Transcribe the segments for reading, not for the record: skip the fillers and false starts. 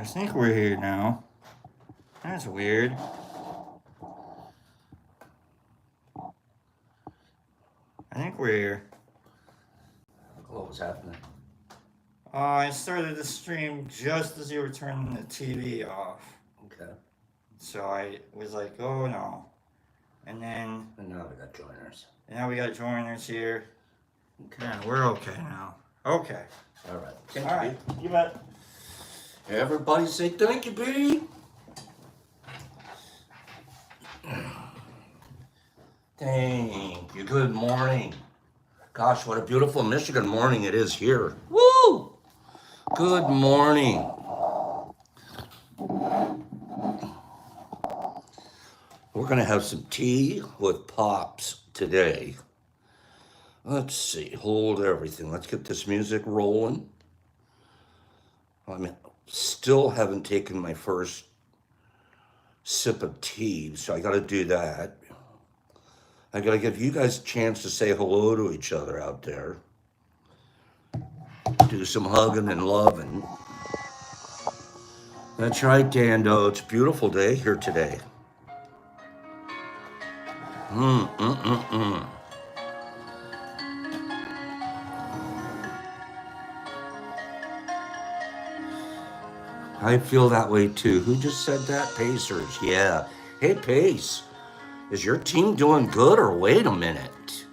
I think we're here now. That's weird. I think we're here. What was happening? I started the stream just as you were turning the TV off. Okay. So I was like, oh no. And then... And now we got joiners. And now we got joiners here. Okay. Yeah, we're okay now. Okay. All right. Thank All right. You bet. Everybody say thank you, B. Thank you. Good morning. Gosh, what a beautiful Michigan morning it is here. Woo! Good morning. We're going to have some tea with Pops today. Let's see. Hold everything. Let's get this music rolling. Still haven't taken my first sip of tea, so I got to do that. I got to give you guys a chance to say hello to each other out there. Do some hugging and loving. That's right, Dando. It's a beautiful day here today. I feel that way too. Who just said that? Pacers. Yeah. Hey, Pace. Is your team doing good or wait a minute?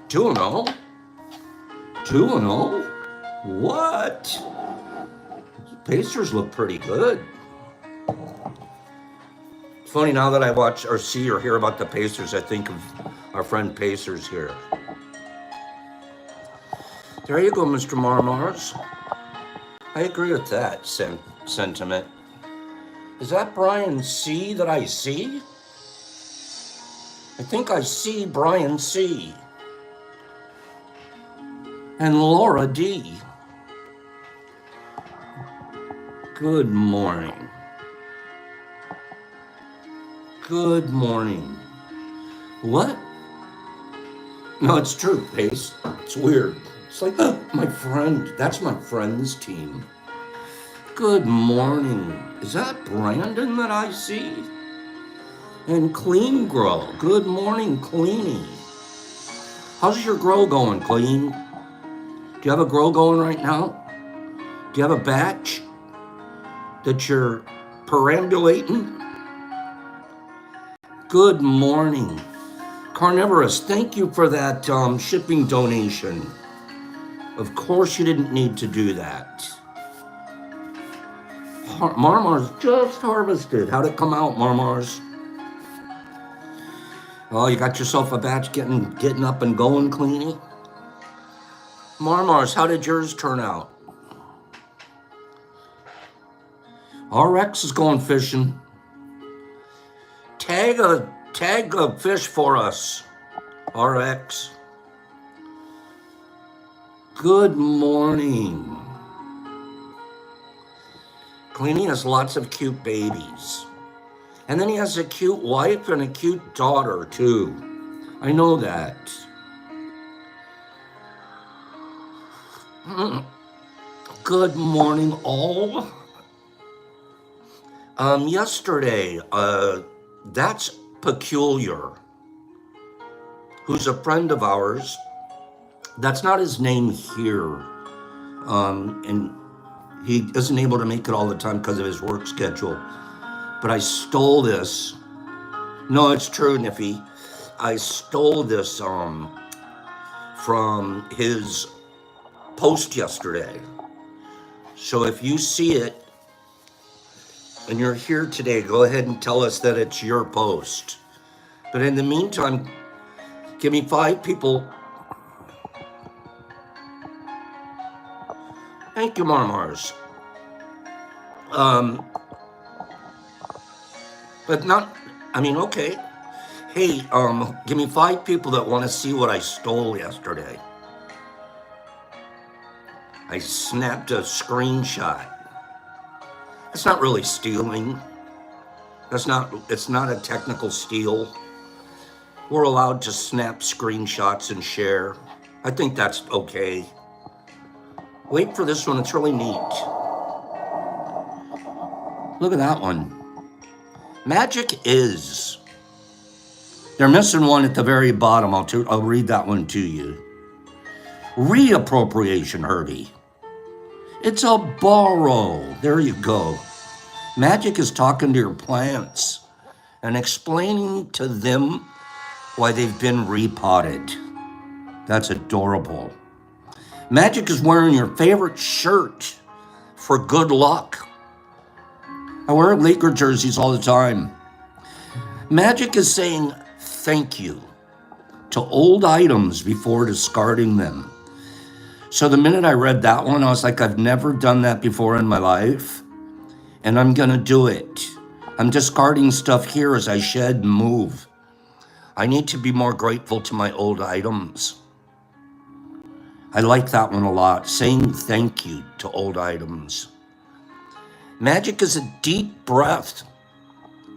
2-0? 2-0? What? Pacers look pretty good. It's funny now that I watch or see or hear about the Pacers, I think of our friend Pacers here. There you go, Mr. Marmars. I agree with that sentiment. Is that Brian C. that I see? I think I see Brian C. And Laura D. Good morning. Good morning. What? No, it's true, Pace. It's weird. It's like, my friend. That's my friend's team. Good morning. Is that Brandon that I see? And Clean Grow. Good morning, Cleanie. How's your grow going, Clean? Do you have a grow going right now? Do you have a batch that you're perambulating? Good morning. Carnivorous, thank you for that shipping donation. Of course you didn't need to do that. Marmars just harvested. How'd it come out, Marmars? Oh, you got yourself a batch getting up and going, Cleanie? Marmars, how did yours turn out? RX is going fishing. Tag a fish for us, RX. Good morning. Cleanie has lots of cute babies. And then he has a cute wife and a cute daughter, too. I know that. Good morning, all. Yesterday, that's Peculiar, who's a friend of ours. That's not his name here. And he isn't able to make it all the time because of his work schedule. But I stole this. No, it's true, Niffy. I stole this from his post yesterday. So if you see it and you're here today, go ahead and tell us that it's your post. But in the meantime, give me 5 people. Thank you, Marmars. But not, okay. Hey, give me 5 people that want to see what I stole yesterday. I snapped a screenshot. It's not really stealing. It's not a technical steal. We're allowed to snap screenshots and share. I think that's okay. Wait for this one, it's really neat. Look at that one. Magic is. They're missing one at the very bottom. I'll read that one to you. Reappropriation, Herbie. It's a borrow. There you go. Magic is talking to your plants and explaining to them why they've been repotted. That's adorable. Magic is wearing your favorite shirt for good luck. I wear Laker jerseys all the time. Magic is saying thank you to old items before discarding them. So the minute I read that one, I was like, I've never done that before in my life, and I'm gonna do it. I'm discarding stuff here as I shed and move. I need to be more grateful to my old items. I like that one a lot, saying thank you to old items. Magic is a deep breath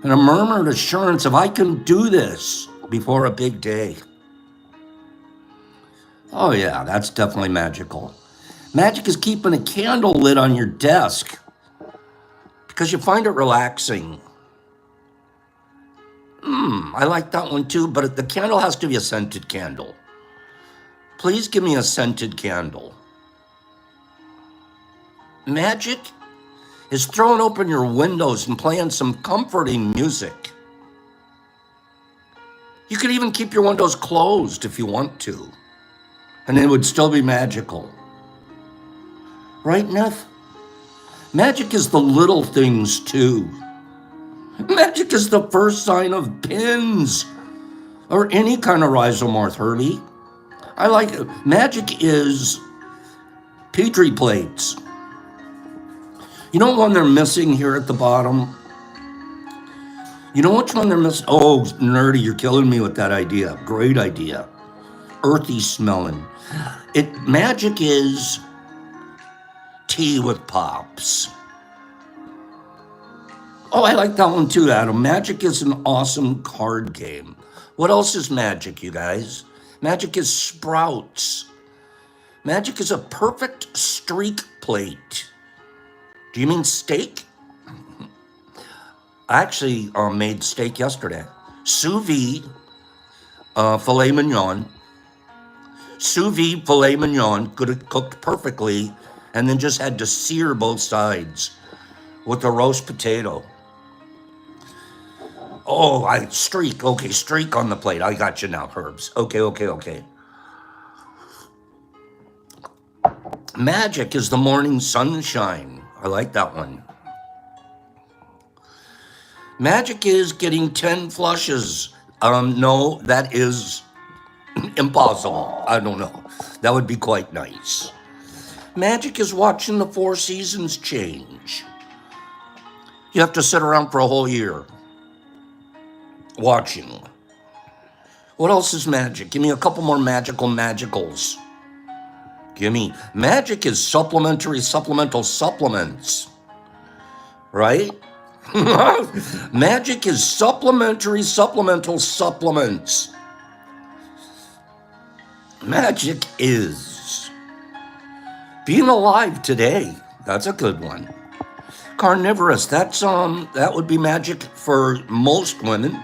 and a murmured assurance of I can do this before a big day. Oh yeah, that's definitely magical. Magic is keeping a candle lit on your desk because you find it relaxing. I like that one too, but the candle has to be a scented candle. Please give me a scented candle. Magic is throwing open your windows and playing some comforting music. You could even keep your windows closed if you want to, and it would still be magical. Right, Neff? Magic is the little things too. Magic is the first sign of pins or any kind of rhizomorph, Herbie. I like it. Magic is Petri plates. You know one they're missing here at the bottom? You know which one they're missing? Oh, nerdy, you're killing me with that idea. Great idea. Earthy smelling. Magic is tea with pops. Oh, I like that one too, Adam. Magic is an awesome card game. What else is magic, you guys? Magic is sprouts. Magic is a perfect streak plate. Do you mean steak? I actually made steak yesterday. Sous vide filet mignon. Sous vide filet mignon, cooked perfectly, and then just had to sear both sides with a roast potato. Oh, streak. Okay, streak on the plate. I got you now, Herbs. Okay. Magic is the morning sunshine. I like that one. Magic is getting 10 flushes. No, that is impossible. I don't know. That would be quite nice. Magic is watching the 4 seasons change. You have to sit around for a whole year watching. What else is magic? Give me a couple more magicals. Give me. Magic is supplemental supplements. Right? Magic is supplemental supplements. Magic is being alive today. That's a good one. Carnivorous. That would be magic for most women.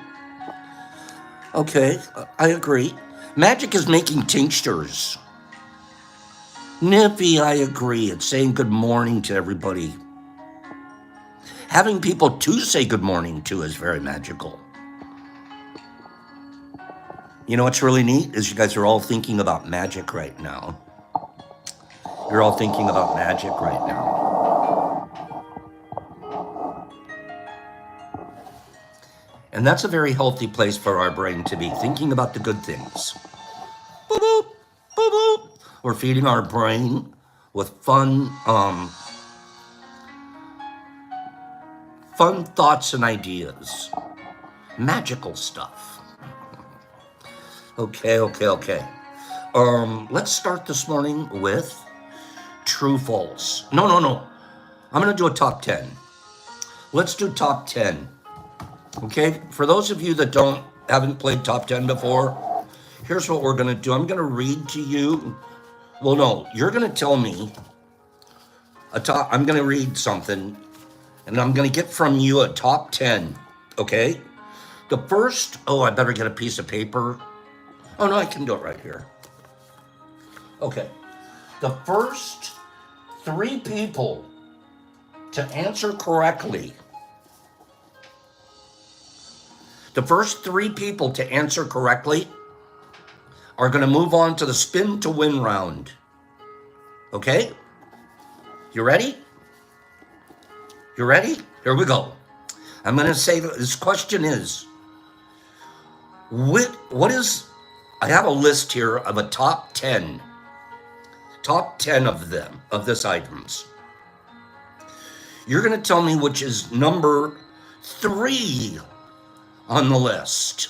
Okay, I agree. Magic is making tinctures. Nippy, I agree. It's saying good morning to everybody. Having people to say good morning to is very magical. You know what's really neat is you guys are all thinking about magic right now. You're all thinking about magic right now. And that's a very healthy place for our brain to be, thinking about the good things. Boop, boop, boop, boop. We're feeding our brain with fun thoughts and ideas. Magical stuff. Okay. Let's start this morning with true, false. No. I'm going to do a top 10. Let's do top 10. Okay, for those of you that haven't played top 10 before, here's what we're going to do. I'm going to read to you. Well, no, you're going to tell me I'm going to read something, And I'm going to get from you a top 10, okay? The first, oh, I better get a piece of paper. Oh, no, I can do it right here. Okay. The first 3 people to answer correctly, are going to move on to the spin to win round. Okay? You ready? You ready? Here we go. I'm going to say this question is, what is, I have a list here of a top 10 of them, of this items. You're going to tell me which is number 3 on the list.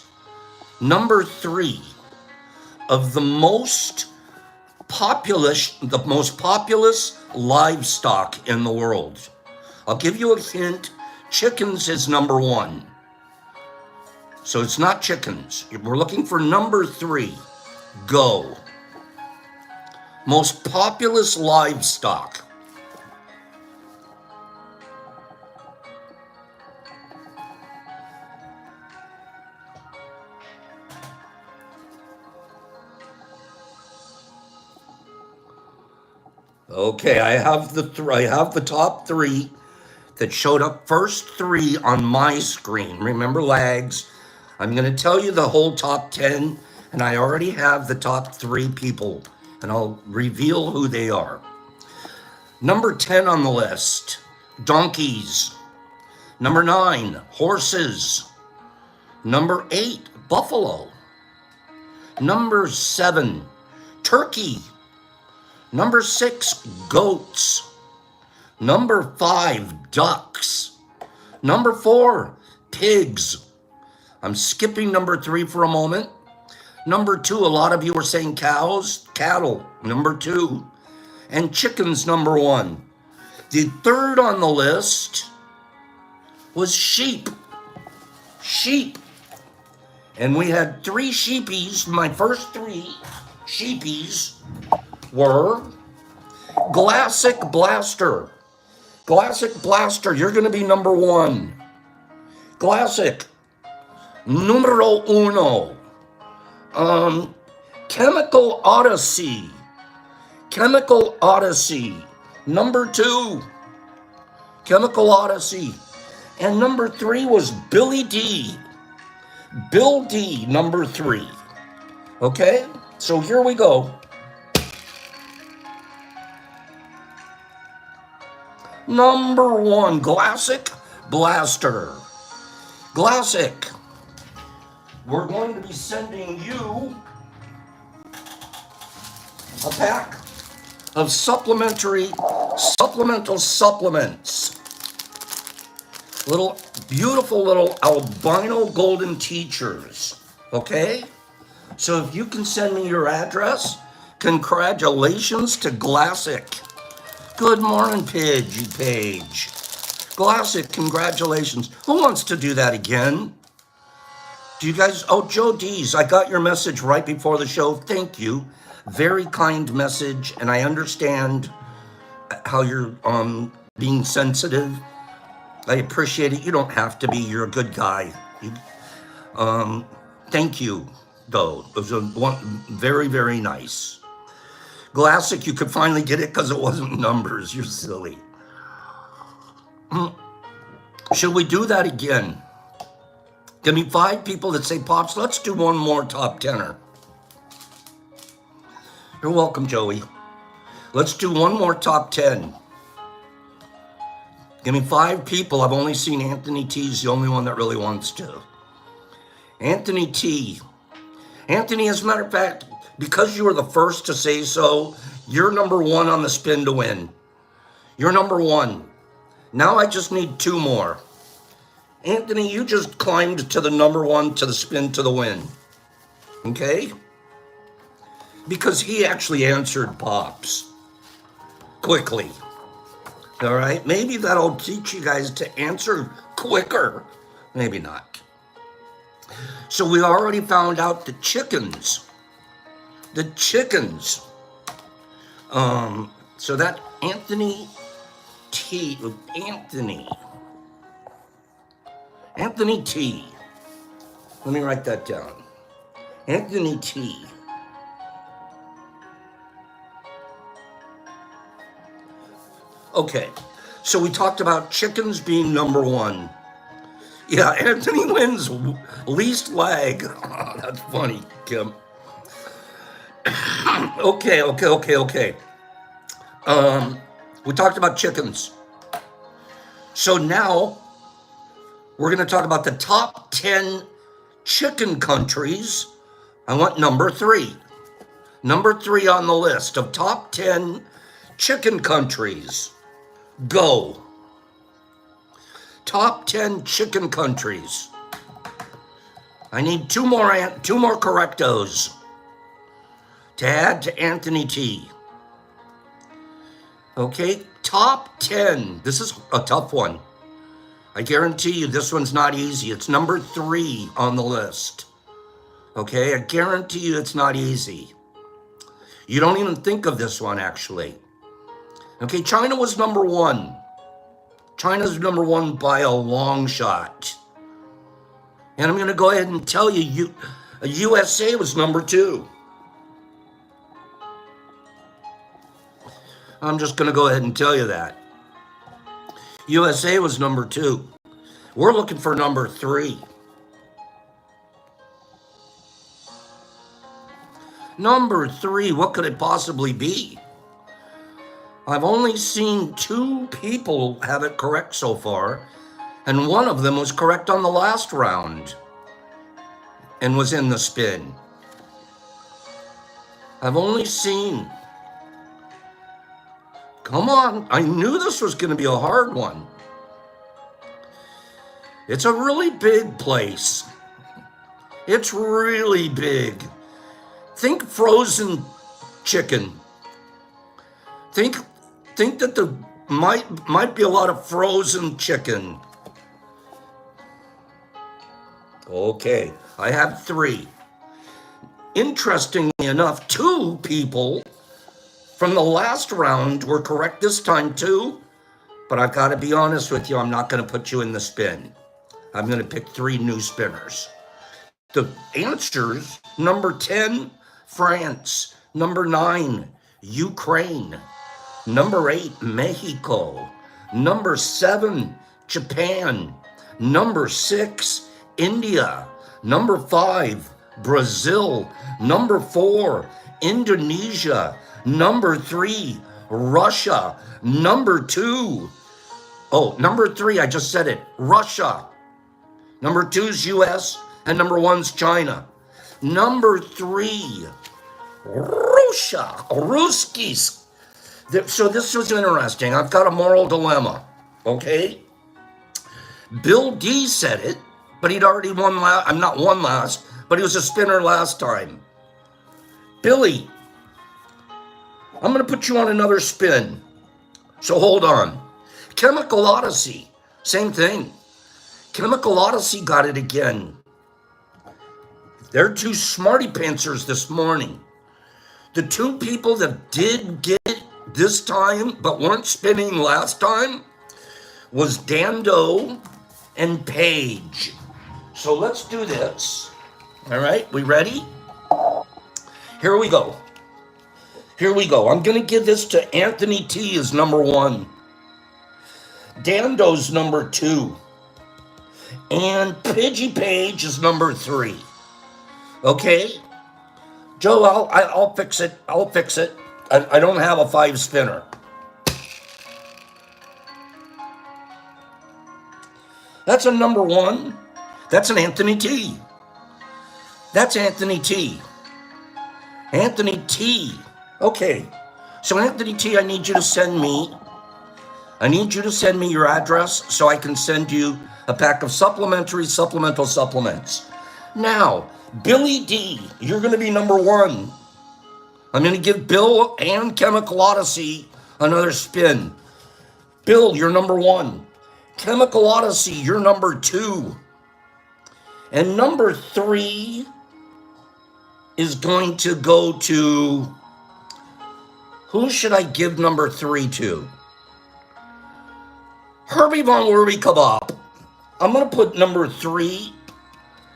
Number 3 of the most populous livestock in the world. I'll give you a hint. Chickens is number 1. So it's not chickens. We're looking for number 3. Go. Most populous livestock. Okay, I have the top 3 that showed up first 3 on my screen. Remember lags. I'm going to tell you the whole top 10, and I already have the top 3 people, and I'll reveal who they are. Number 10 on the list, donkeys. Number 9, horses. Number 8, buffalo. Number 7, turkey. Number 6, goats. Number 5, ducks. Number 4, pigs. I'm skipping number 3 for a moment. Number 2, a lot of you are saying cows, cattle, number 2. And chickens, number 1. The third on the list was sheep. Sheep. And we had 3 sheepies. My first 3 sheepies were Classic Blaster. Classic Blaster, you're going to be number 1. Classic. Numero 1. Chemical Odyssey. Chemical Odyssey. Number 2. Chemical Odyssey. And number 3 was Billy D. Bill D, number 3. Okay? So here we go. Number 1, Classic Blaster. Classic. We're going to be sending you a pack of supplemental supplements. Beautiful little albino golden teachers. Okay? So if you can send me your address, congratulations to Classic. Good morning, Paige. Classic, congratulations. Who wants to do that again? Do you guys, oh, Joe D's, I got your message right before the show. Thank you. Very kind message, and I understand how you're being sensitive. I appreciate it. You don't have to be. You're a good guy. Thank you, though. It was very, very nice. Classic, you could finally get it because it wasn't numbers. You're silly. Should we do that again? Give me 5 people that say, Pops, let's do one more top 10er. You're welcome, Joey. Let's do one more top 10. Give me 5 people. I've only seen Anthony T's the only one that really wants to. Anthony T. Anthony, as a matter of fact, because you were the first to say so, you're number 1 on the spin to win. You're number 1. Now I just need 2 more. Anthony, you just climbed to the number 1 to the spin to the win. Okay? Because he actually answered Pops quickly. All right? Maybe that'll teach you guys to answer quicker. Maybe not. So we already found out the chickens. The chickens. So that Anthony T. Anthony. Anthony T. Let me write that down. Anthony T. Okay, so we talked about chickens being number one. Yeah, Anthony wins least lag. Oh, that's funny, Kim. Okay. We talked about chickens. So now we're going to talk about the top 10 chicken countries. I want number 3. Number 3 on the list of top 10 chicken countries. Go. Top 10 chicken countries. I need two more correctos to add to Anthony T. Okay, top 10. This is a tough one. I guarantee you this one's not easy. It's number 3 on the list. Okay, I guarantee you it's not easy. You don't even think of this one, actually. Okay, China was number 1. China's number 1 by a long shot. And I'm going to go ahead and tell you, USA was number 2. I'm just going to go ahead and tell you that. USA was number 2. We're looking for number 3. Number 3, what could it possibly be? I've only seen 2 people have it correct so far, and one of them was correct on the last round and was in the spin. I've only seen... Come on, I knew this was going to be a hard one. It's a really big place. It's really big. Think frozen chicken. Think that there might be a lot of frozen chicken. Okay, I have 3. Interestingly enough, 2 people from the last round were correct this time too, but I've got to be honest with you, I'm not going to put you in the spin. I'm going to pick 3 new spinners. The answers: number 10, France; number 9, Ukraine; number 8, Mexico; number 7, Japan; number 6, India; number 5, Brazil; number 4, Indonesia; number 3, Russia; number 2, number 3, I just said it, Russia; number 2 is US, and number 1's China; number 3, Russia, Ruskis. So this was interesting. I've got a moral dilemma, okay? Bill D said it, but he'd already won last, but he was a spinner last time. Billy, I'm going to put you on another spin, so hold on. Chemical Odyssey, same thing. Chemical Odyssey got it again. They're 2 smarty pantsers this morning. The 2 people that did get it this time but weren't spinning last time was Dando and Paige. So let's do this. All right, we ready? Here we go. I'm going to give this to Anthony T as number 1. Dando's number 2. And Pidgey Page is number 3. Okay? Joe, I'll fix it. I don't have a 5 spinner. That's a number 1. That's an Anthony T. That's Anthony T. Anthony T. Okay. So Anthony T, I need you to send me your address so I can send you a pack of supplemental supplements. Now, Billy D, you're going to be number 1. I'm going to give Bill and Chemical Odyssey another spin. Bill, you're number 1. Chemical Odyssey, you're number 2. And number 3 is going to go to... Who should I give number 3 to? Herbie Von Werby Kebab. I'm going to put number 3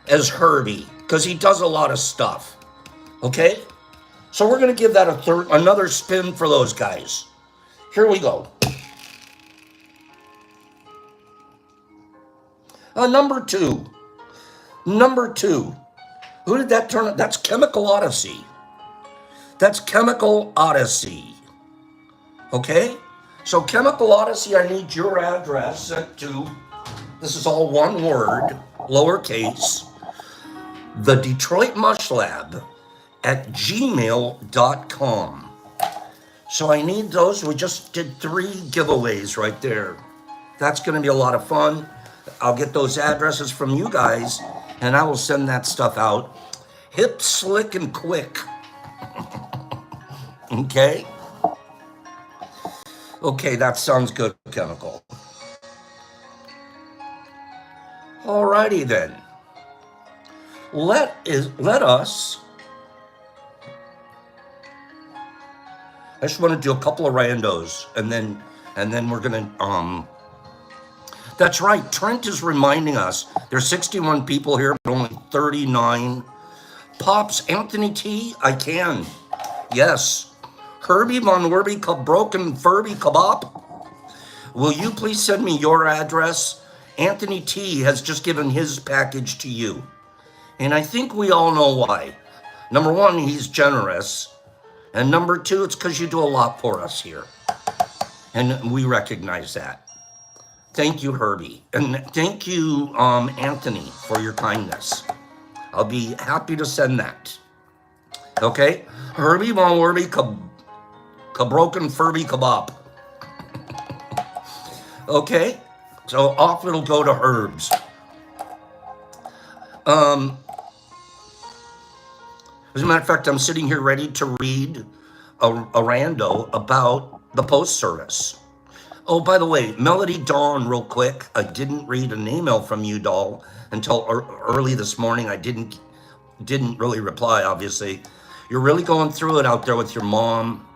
as Herbie because he does a lot of stuff. Okay? So we're going to give that another spin for those guys. Here we go. Number 2. Number 2. Who did that turn out? That's Chemical Odyssey. That's Chemical Odyssey. Okay? So Chemical Odyssey, I need your address sent to, this is all one word, lowercase, the Detroit Mush Lab at gmail.com. So I need those. We just did 3 giveaways right there. That's going to be a lot of fun. I'll get those addresses from you guys, and I will send that stuff out. Hip, slick, and quick. Okay? Okay, that sounds good, Chemical. Alrighty then. Let us. I just want to do a couple of randos, and then we're gonna That's right. Trent is reminding us there's 61 people here, but only 39. Pops, Anthony T, I can. Yes. Herbie Von Werby Broken Furby Kebab. Will you please send me your address? Anthony T has just given his package to you. And I think we all know why. Number 1, he's generous. And number 2, it's because you do a lot for us here. And we recognize that. Thank you, Herbie. And thank you, Anthony, for your kindness. I'll be happy to send that. Okay? Herbie Von Werby Broken Furby Kebab. Okay? So off it'll go to Herbs. As a matter of fact, I'm sitting here ready to read a rando about the post service. Oh, by the way, Melody Dawn, real quick. I didn't read an email from you, doll, until early this morning. I didn't really reply, obviously. You're really going through it out there with your mom,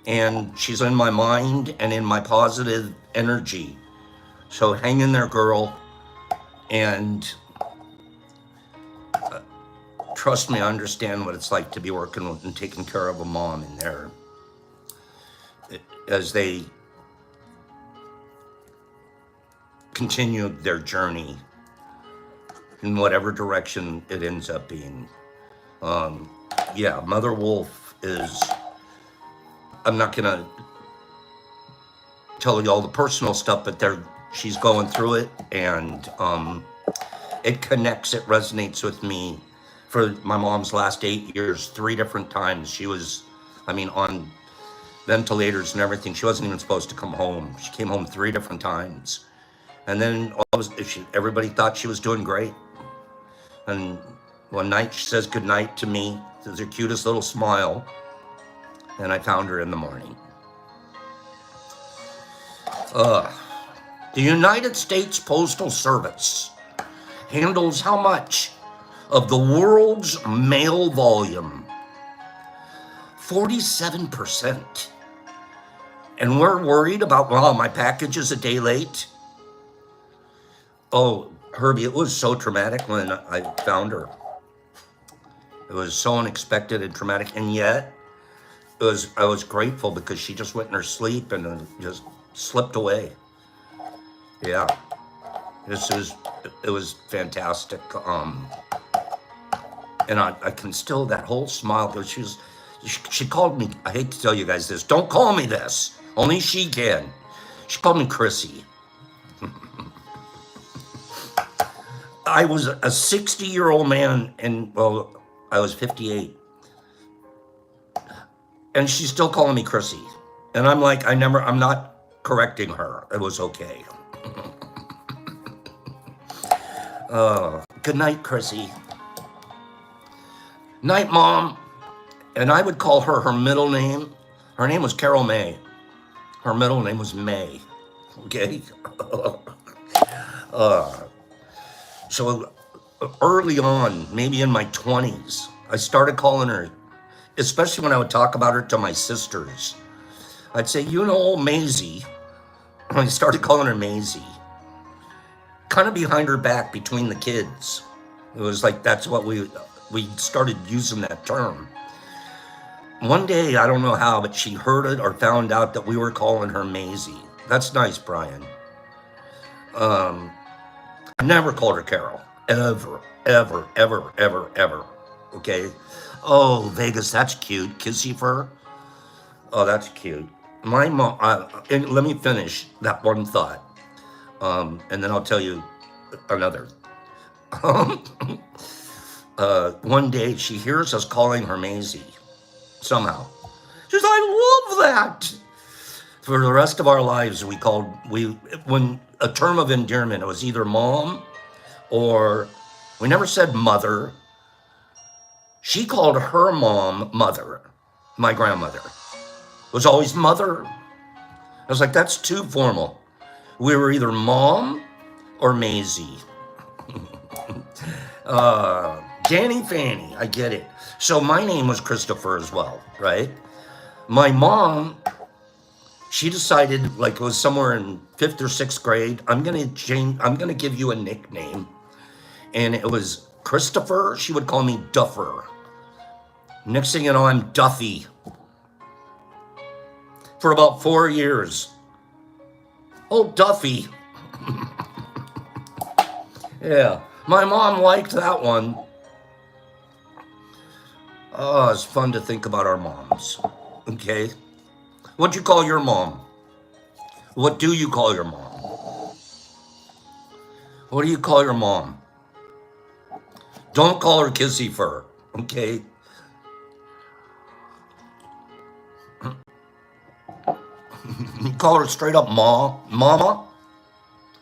and she's in my mind and in my positive energy. So hang in there, girl, and trust me, I understand what it's like to be working with and taking care of a mom in there as they continue their journey in whatever direction it ends up being. Yeah, Mother Wolf is, I'm not gonna tell you all the personal stuff, but she's going through it, and it connects, it resonates with me. For my mom's last 8 years, 3 different times, she was, on ventilators and everything. She wasn't even supposed to come home. She came home 3 different times. And then everybody thought she was doing great. And one night she says goodnight to me. It's her cutest little smile. And I found her in the morning. The United States Postal Service handles how much of the world's mail volume? 47%. And we're worried about, well, my package is a day late. Oh, Herbie, it was so traumatic when I found her. It was so unexpected and traumatic, and yet I was grateful because she just went in her sleep and just slipped away. Yeah, it was fantastic. And I can still, that whole smile, because she called me, I hate to tell you guys this, don't call me this, only she can. She called me Chrissy. I was a 60-year-old man, and well, I was 58. And she's still calling me Chrissy. And I'm like, I'm not correcting her. It was okay. Good night, Chrissy. Night, Mom. And I would call her middle name. Her name was Carol May. Her middle name was May. Okay? So early on, maybe in my 20s, I started calling her, especially when I would talk about her to my sisters. I'd say, Maisie. I started calling her Maisie. kind of behind her back between the kids. It was like that's what we started using that term. One day, I don't know how, but she heard it or found out that we were calling her Maisie. That's nice, Brian. I never called her Carol. Ever, ever, ever, ever, ever. Okay? Oh, Vegas, that's cute. Kissy fur. Oh, that's cute. My mom, and let me finish that one thought. And then I'll tell you another. One day she hears us calling her Maisie. Somehow. She's like, I love that. For the rest of our lives, when a term of endearment, it was either mom or we never said mother. She called her mom mother, my grandmother. It was always mother. I was like, that's too formal. We were either mom or Maisie. Danny Fanny, I get it. So my name was Christopher as well, right? My mom, she decided, like it was somewhere in 5th or 6th grade, I'm gonna give you a nickname. And it was Christopher. She would call me Duffer. Next thing you know, I'm Duffy. For about 4 years. Oh, Duffy. Yeah, my mom liked that one. Oh, it's fun to think about our moms. Okay. What'd you call your mom? What do you call your mom? What do you call your mom? Don't call her Kissy Fur, okay? You call her straight up mama?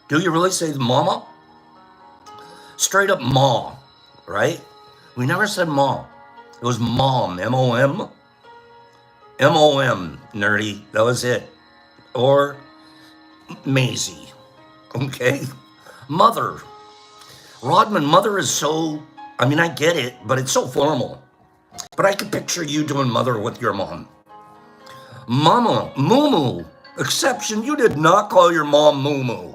Do you really say mama? Straight up ma, right? We never said ma. It was mom, M-O-M. M-O-M, nerdy, that was it. Or Maisie, okay? Mother. Rodman, mother is so, I mean, I get it, but it's so formal. But I could picture you doing mother with your mom. Mama, Moo-Moo. Exception, you did not call your mom Moo-Moo.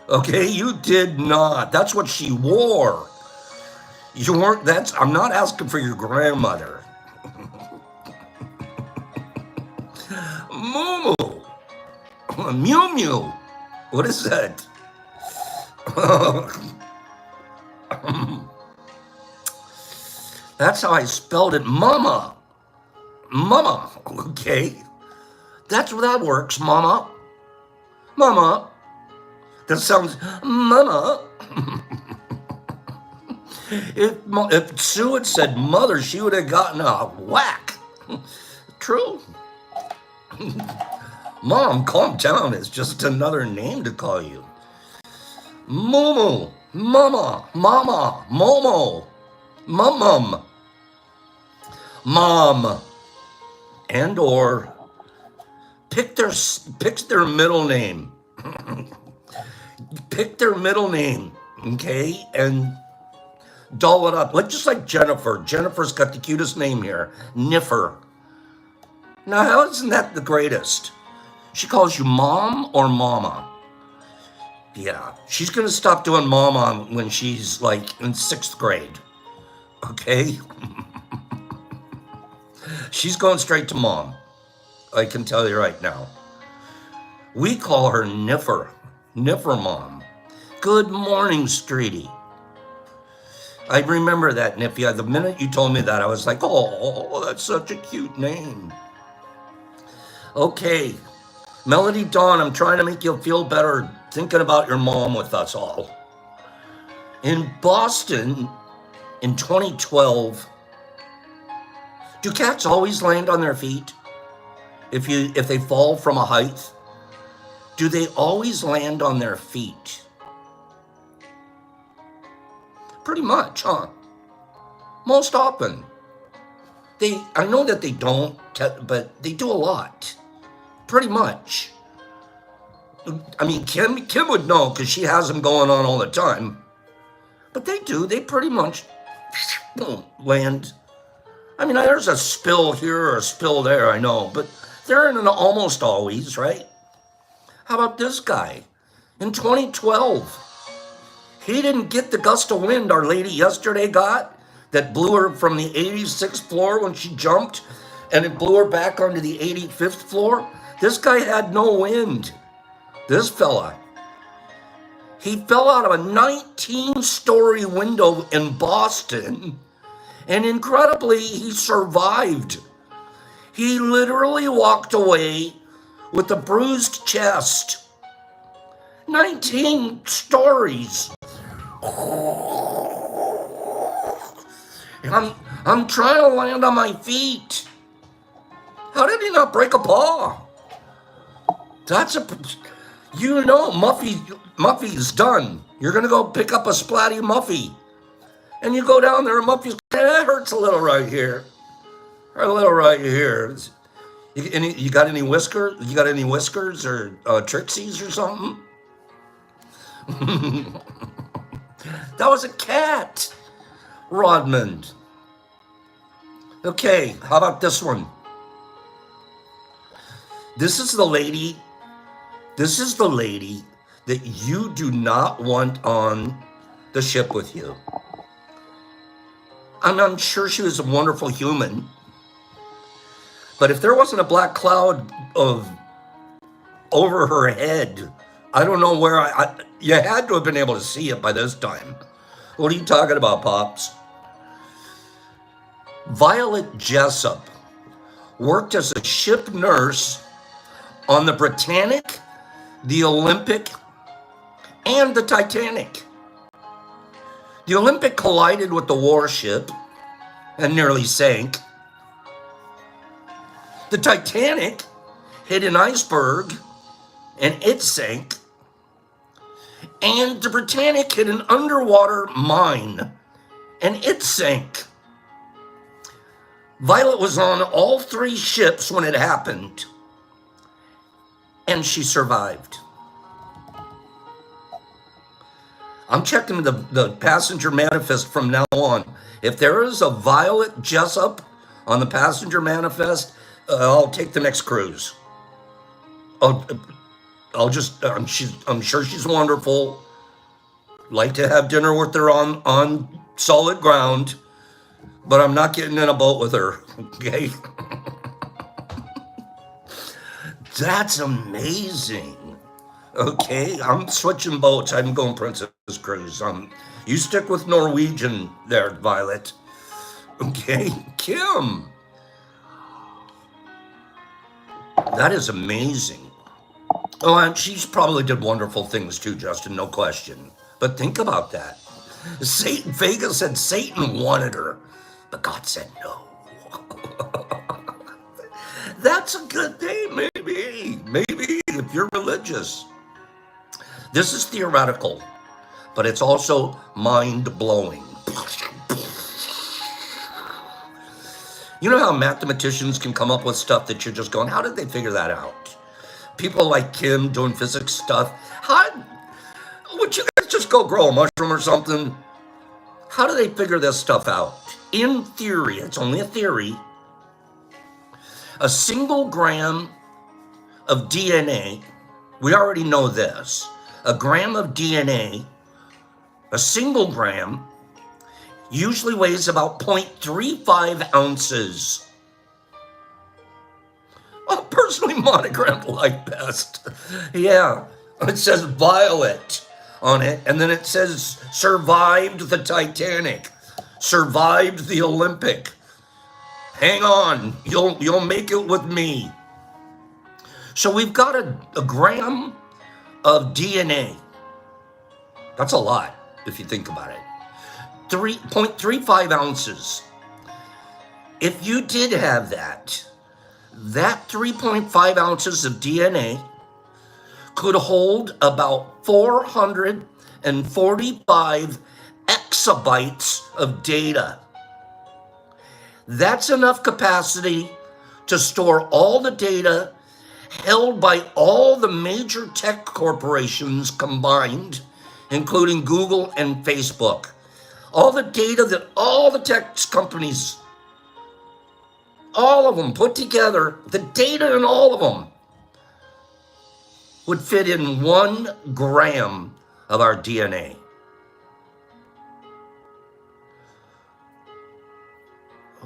Okay, you did not. That's what she wore. You weren't, I'm not asking for your grandmother. Moo-Moo. Mew-Mew. What is that? That's how I spelled it. Mama. Mama. Okay. That's where that works. Mama. Mama. That sounds, Mama. If Sue had said mother, she would have gotten a whack. True. Mom, calm down. It's just another name to call you. Momo, Mama, Mama, Momo, Mum, Mom, and or pick their middle name. Pick their middle name, okay, and doll it up. Just like Jennifer. Jennifer's got the cutest name here, Niffer. Now, how isn't that the greatest? She calls you mom or mama. Yeah, she's gonna stop doing mama when she's like in 6th grade. Okay? She's going straight to mom. I can tell you right now. We call her Niffer. Niffer mom. Good morning, Streety. I remember that, Niffy. The minute you told me that, I was like, oh, that's such a cute name. Okay. Melody Dawn, I'm trying to make you feel better thinking about your mom with us all. In Boston, in 2012, do cats always land on their feet? If they fall from a height, do they always land on their feet? Pretty much, huh? Most often. I know that they don't, but they do a lot. Pretty much. I mean, Kim would know because she has them going on all the time. But they do. They pretty much land. I mean, there's a spill here or a spill there, I know. But they're in an almost always, right? How about this guy? In 2012, He didn't get the gust of wind our lady yesterday got that blew her from the 86th floor when she jumped, and it blew her back onto the 85th floor. This guy had no wind. This fella. He fell out of a 19-story window in Boston, and incredibly, he survived. He literally walked away with a bruised chest. 19 stories. And I'm trying to land on my feet. How did he not break a paw? Muffy's done. You're gonna go pick up a splatty Muffy. And you go down there and Muffy's, that hurts a little right here. A little right here. You got any whiskers? You got any whiskers or Trixies or something? That was a cat, Rodman. Okay, how about this one? This is the lady that you do not want on the ship with you. I'm sure she was a wonderful human, but if there wasn't a black cloud over her head, I don't know where you had to have been able to see it by this time. What are you talking about, Pops? Violet Jessup worked as a ship nurse on the Britannic, the Olympic, and the Titanic. The Olympic collided with the warship and nearly sank. The Titanic hit an iceberg and it sank. And the Britannic hit an underwater mine and it sank. Violet was on all three ships when it happened, and she survived. I'm checking the passenger manifest from now on. If there is a Violet Jessup on the passenger manifest, I'll take the next cruise. I'm sure she's wonderful. Like to have dinner with her on solid ground, but I'm not getting in a boat with her. Okay. That's amazing. Okay, I'm switching boats. I'm going Princess Cruise. You stick with Norwegian there, Violet. Okay, Kim. That is amazing. Oh, and she's probably did wonderful things too, Justin, no question. But think about that. Vega said Satan wanted her, but God said no. That's a good thing, maybe, if you're religious. This is theoretical, but it's also mind-blowing. You know how mathematicians can come up with stuff that you're just going, how did they figure that out? People like Kim doing physics stuff. Would you guys just go grow a mushroom or something? How do they figure this stuff out? In theory, it's only a theory. A single gram of DNA, we already know this. A gram of DNA, a single gram, usually weighs about 0.35 ounces. Well, personally monogrammed like best. Yeah, it says Violet on it, and then it says survived the Titanic, survived the Olympic. Hang on, you'll make it with me. So we've got a gram of DNA. That's a lot if you think about it. 3.35 ounces. If you did have that 3.5 ounces of DNA could hold about 445 exabytes of data. That's enough capacity to store all the data held by all the major tech corporations combined, including Google and Facebook. All the data that all the tech companies, all of them put together, the data in all of them would fit in 1 gram of our DNA.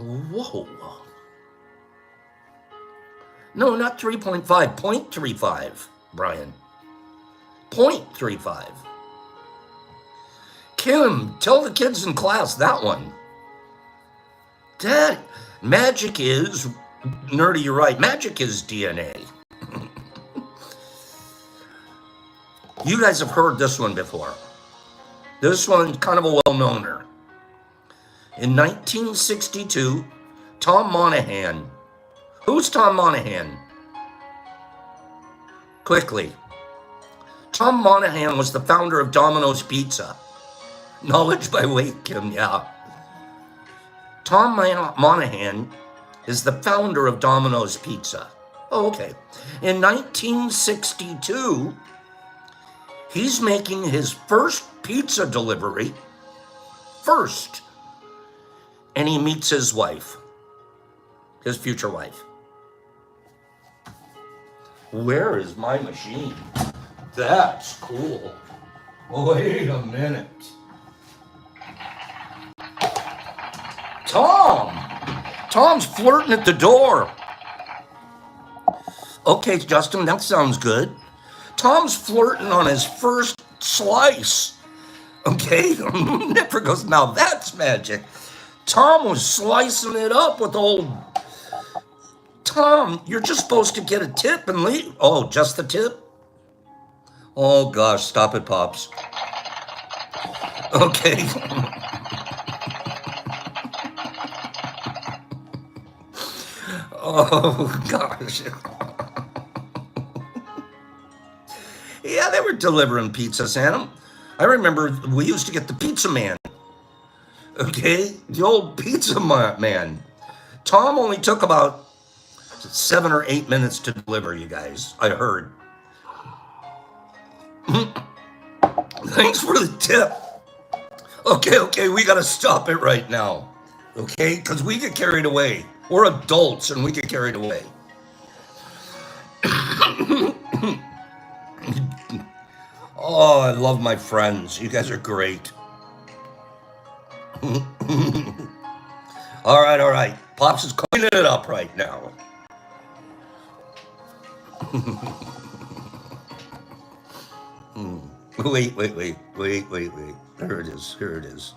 Whoa. No, not 3.5, 0.35, Brian. 0.35. Kim, tell the kids in class that one. Dad, magic is, nerdy, you're right, magic is DNA. You guys have heard this one before. This one's kind of a well-knower. In 1962, Tom Monahan. Who's Tom Monahan? Quickly. Tom Monahan was the founder of Domino's Pizza. Knowledge by weight, Kim, yeah. Tom Monahan is the founder of Domino's Pizza. Oh, okay. In 1962, he's making his first pizza delivery. First. And he meets his wife. His future wife. Where is my machine? That's cool. Wait a minute. Tom's flirting at the door. Okay, Justin, that sounds good. Tom's flirting on his first slice. Okay, Nipper goes, now that's magic. Tom was slicing it up with old... Tom, you're just supposed to get a tip and leave. Oh, just the tip? Oh gosh, stop it, Pops. Okay. Oh gosh. Yeah, they were delivering pizza, Santa. I remember we used to get the pizza man. Okay, the old pizza man. Tom only took about 7 or 8 minutes to deliver, you guys. I heard. Thanks for the tip. Okay, we gotta stop it right now. Okay, because we get carried away. We're adults and we get carried away. Oh, I love my friends. You guys are great. All right. Pops is cleaning it up right now. Wait. Here it is.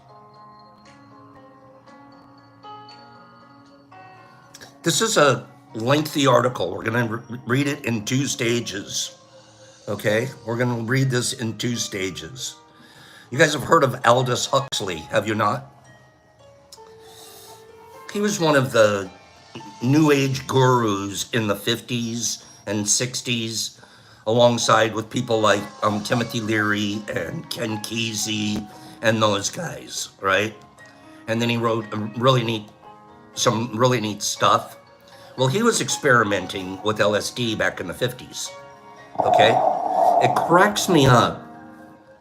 This is a lengthy article. We're going to read it in 2 stages. Okay? We're going to read this in 2 stages. You guys have heard of Aldous Huxley, have you not? He was one of the New Age gurus in the 50s and 60s, alongside with people like Timothy Leary and Ken Kesey and those guys, right? And then he wrote some really neat stuff. Well, he was experimenting with LSD back in the 50s, okay? It cracks me up.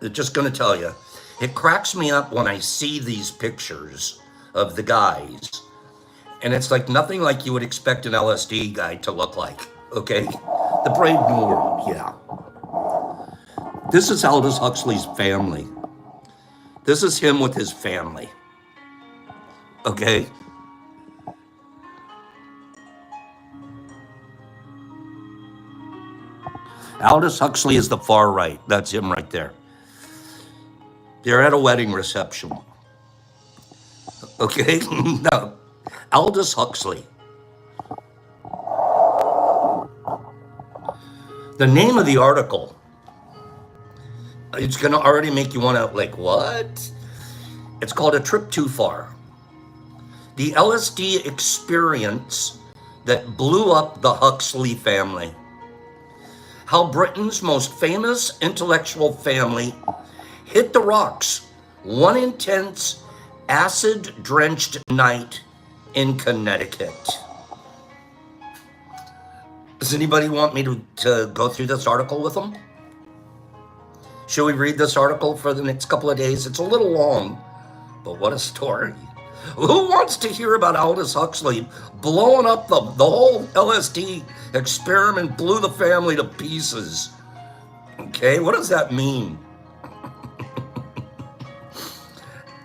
I'm just going to tell you, it cracks me up when I see these pictures of the guys. And it's like nothing like you would expect an LSD guy to look like, okay? The Brave New World, yeah. This is Aldous Huxley's family. This is him with his family, okay? Aldous Huxley is the far right. That's him right there. They're at a wedding reception. Okay? No. Aldous Huxley. The name of the article, it's going to already make you want to, like, what? It's called A Trip Too Far. The LSD experience that blew up the Huxley family. How Britain's most famous intellectual family hit the rocks one intense, acid-drenched night in Connecticut. Does anybody want me to go through this article with them? Should we read this article for the next couple of days? It's a little long, but what a story. Who wants to hear about Aldous Huxley blowing up the whole LSD experiment, blew the family to pieces? Okay, what does that mean?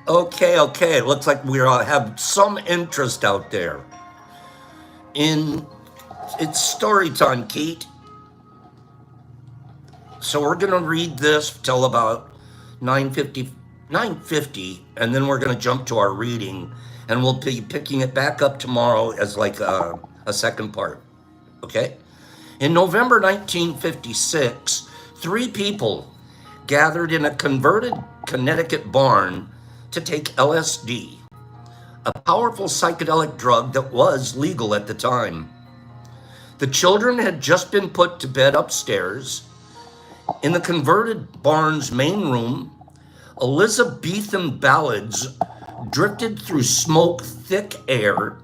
Okay. Looks like we have some interest out there. It's story time, Keith. So we're gonna read this till about 9:50, 9:50, and then we're gonna jump to our reading, and we'll be picking it back up tomorrow as like a second part. Okay? In November 1956, 3 people gathered in a converted Connecticut barn to take LSD, a powerful psychedelic drug that was legal at the time. The children had just been put to bed upstairs. In the converted barn's main room, Elizabethan ballads drifted through smoke-thick air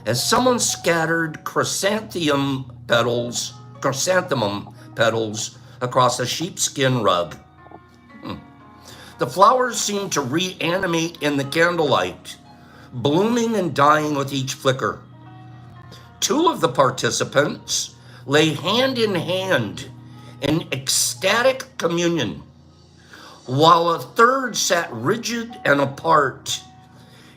as someone scattered chrysanthemum petals across a sheepskin rug. The flowers seemed to reanimate in the candlelight, blooming and dying with each flicker. 2 of the participants lay hand in hand in ecstatic communion, while a third sat rigid and apart,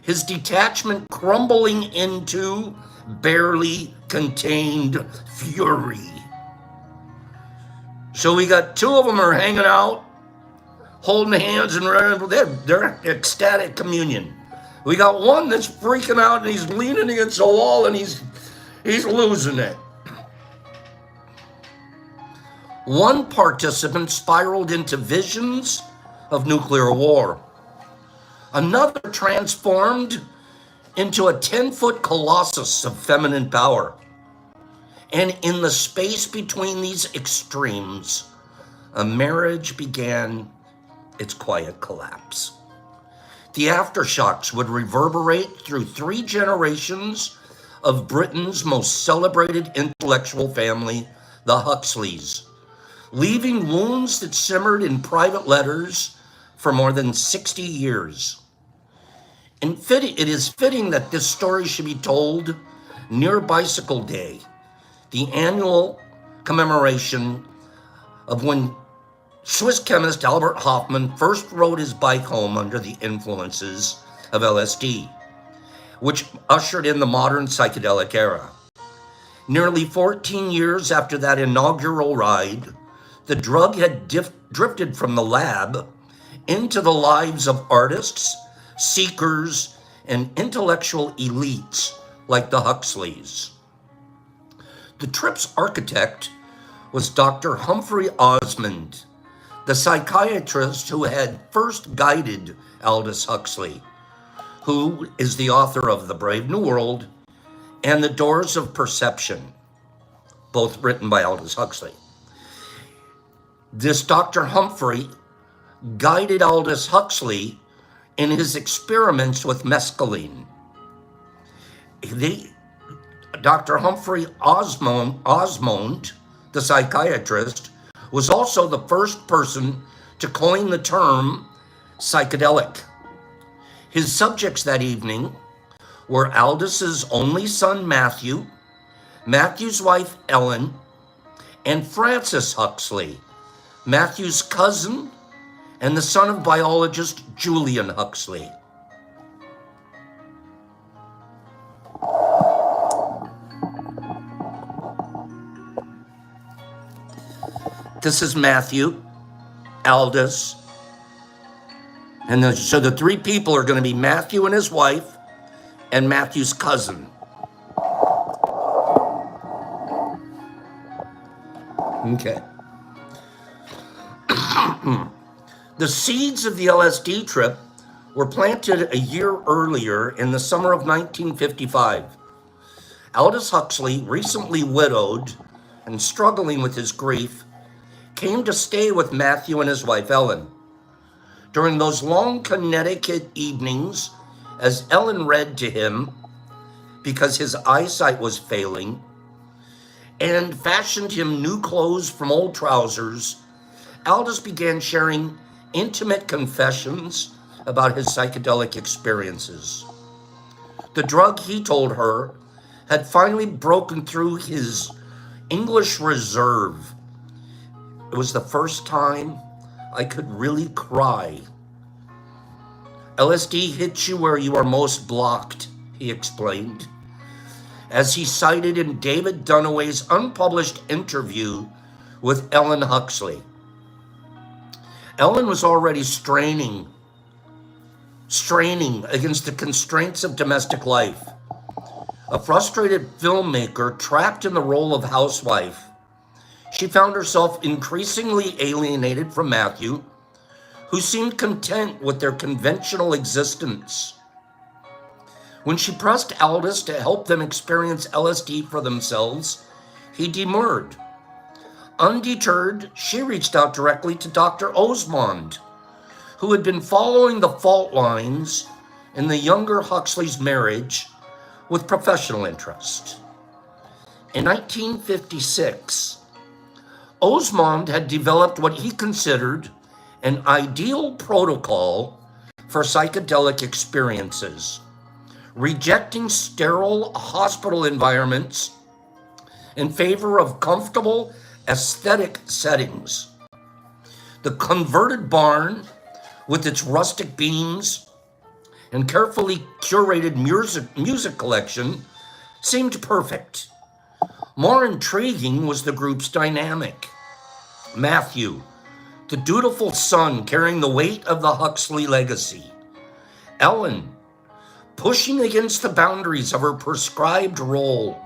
his detachment crumbling into barely contained fury. So we got 2 of them are hanging out, holding hands, and they're ecstatic communion. We got one that's freaking out and he's leaning against the wall and he's losing it. One participant spiraled into visions of nuclear war. Another transformed into a 10-foot colossus of feminine power. And in the space between these extremes, a marriage began its quiet collapse. The aftershocks would reverberate through 3 generations of Britain's most celebrated intellectual family, the Huxleys, leaving wounds that simmered in private letters for more than 60 years. And it is fitting that this story should be told near Bicycle Day, the annual commemoration of when Swiss chemist Albert Hofmann first rode his bike home under the influences of LSD, which ushered in the modern psychedelic era. Nearly 14 years after that inaugural ride, the drug had drifted from the lab into the lives of artists, seekers, and intellectual elites like the Huxleys. The trip's architect was Dr. Humphrey Osmond, the psychiatrist who had first guided Aldous Huxley, who is the author of The Brave New World and The Doors of Perception, both written by Aldous Huxley. This Dr. Humphrey guided Aldous Huxley in his experiments with mescaline. Dr. Humphrey Osmond, the psychiatrist, was also the first person to coin the term psychedelic. His subjects that evening were Aldous's only son, Matthew, Matthew's wife, Ellen, and Francis Huxley, Matthew's cousin and the son of biologist Julian Huxley. This is Matthew, Aldous, and so the 3 people are going to be Matthew and his wife and Matthew's cousin. Okay. The seeds of the LSD trip were planted a year earlier in the summer of 1955. Aldous Huxley, recently widowed and struggling with his grief, came to stay with Matthew and his wife, Ellen. During those long Connecticut evenings, as Ellen read to him, because his eyesight was failing, and fashioned him new clothes from old trousers, Aldous began sharing intimate confessions about his psychedelic experiences. The drug, he told her, had finally broken through his English reserve. It was the first time I could really cry. LSD hits you where you are most blocked, he explained, as he cited in David Dunaway's unpublished interview with Ellen Huxley. Ellen was already straining against the constraints of domestic life. A frustrated filmmaker trapped in the role of housewife, she found herself increasingly alienated from Matthew, who seemed content with their conventional existence. When she pressed Aldous to help them experience LSD for themselves, he demurred. Undeterred, she reached out directly to Dr. Osmond, who had been following the fault lines in the younger Huxley's marriage with professional interest. In 1956, Osmond had developed what he considered an ideal protocol for psychedelic experiences, rejecting sterile hospital environments in favor of comfortable aesthetic settings. The converted barn, with its rustic beams and carefully curated music collection, seemed perfect. More intriguing was the group's dynamic. Matthew, the dutiful son carrying the weight of the Huxley legacy. Ellen, pushing against the boundaries of her prescribed role.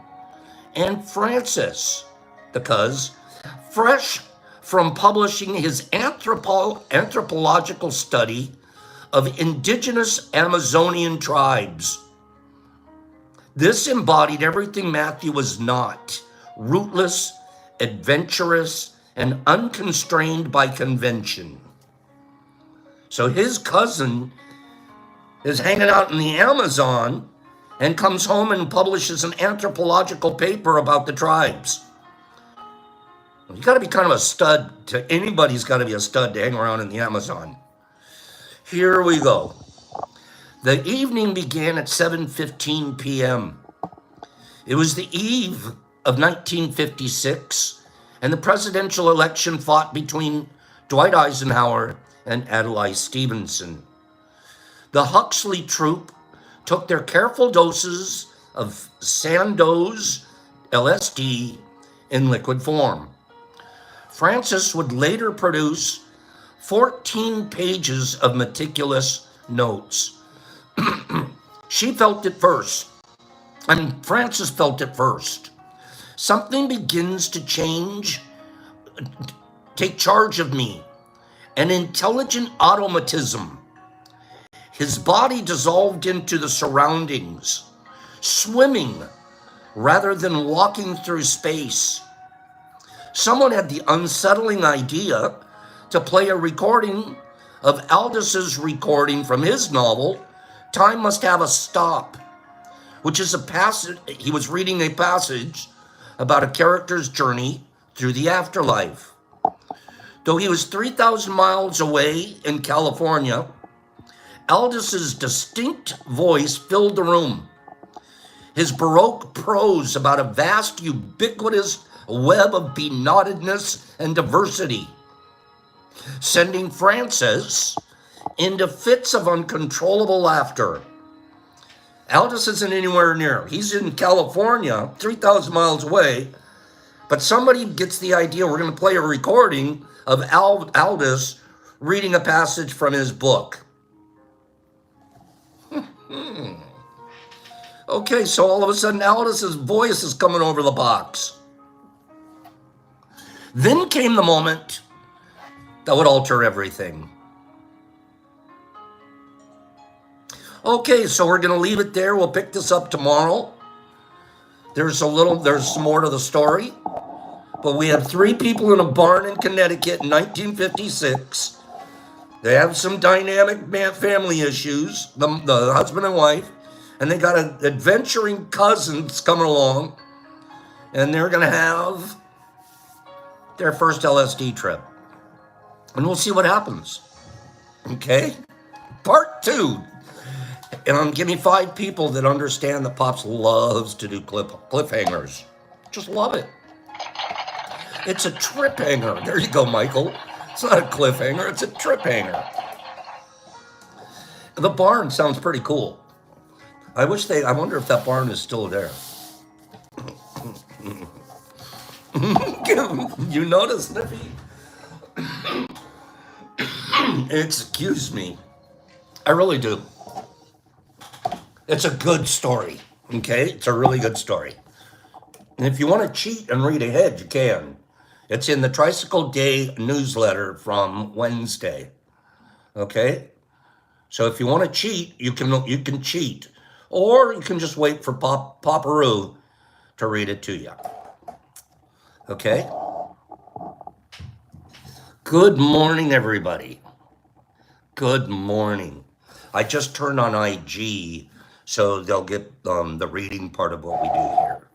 And Francis, the cuz, fresh from publishing his anthropological study of indigenous Amazonian tribes. This embodied everything Matthew was not: rootless, adventurous, and unconstrained by convention. So his cousin is hanging out in the Amazon and comes home and publishes an anthropological paper about the tribes. You got to be kind of a stud anybody's got to be a stud to hang around in the Amazon. Here we go. The evening began at 7:15 p.m. It was the eve of 1956, and the presidential election fought between Dwight Eisenhower and Adlai Stevenson. The Huxley troupe took their careful doses of Sandoz LSD in liquid form. Francis would later produce 14 pages of meticulous notes. Francis felt it first. Something begins to change, take charge of me. An intelligent automatism. His body dissolved into the surroundings, swimming rather than walking through space. Someone had the unsettling idea to play a recording of Aldous' recording from his novel, Time Must Have a Stop, which is a passage. He was reading a passage about a character's journey through the afterlife. Though he was 3,000 miles away in California, Aldous' distinct voice filled the room. His Baroque prose about a vast, ubiquitous web of benottedness and diversity, sending Francis into fits of uncontrollable laughter. Aldous isn't anywhere near. He's in California, 3,000 miles away, but somebody gets the idea we're going to play a recording of Aldous reading a passage from his book. Okay, so all of a sudden Aldous' voice is coming over the box. Then came the moment that would alter everything. Okay, so we're going to leave it there. We'll pick this up tomorrow. There's some more to the story. But we have 3 people in a barn in Connecticut in 1956. They have some dynamic family issues, the husband and wife, and they got adventuring cousins coming along, and they're going to have their first LSD trip. And we'll see what happens. Okay? Part 2. And give me 5 people that understand that Pops loves to do cliffhangers. Just love it. It's a trip hanger. There you go, Michael. It's not a cliffhanger, it's a trip hanger. The barn sounds pretty cool. I wonder if that barn is still there. You notice, Snippy? Excuse me. I really do. It's a good story, okay? It's a really good story. And if you want to cheat and read ahead, you can. It's in the Tricycle Day newsletter from Wednesday, okay? So if you want to cheat, you can cheat. Or you can just wait for Paparoo to read it to you, okay? Good morning, everybody. Good morning. I just turned on IG, so they'll get the reading part of what we do here.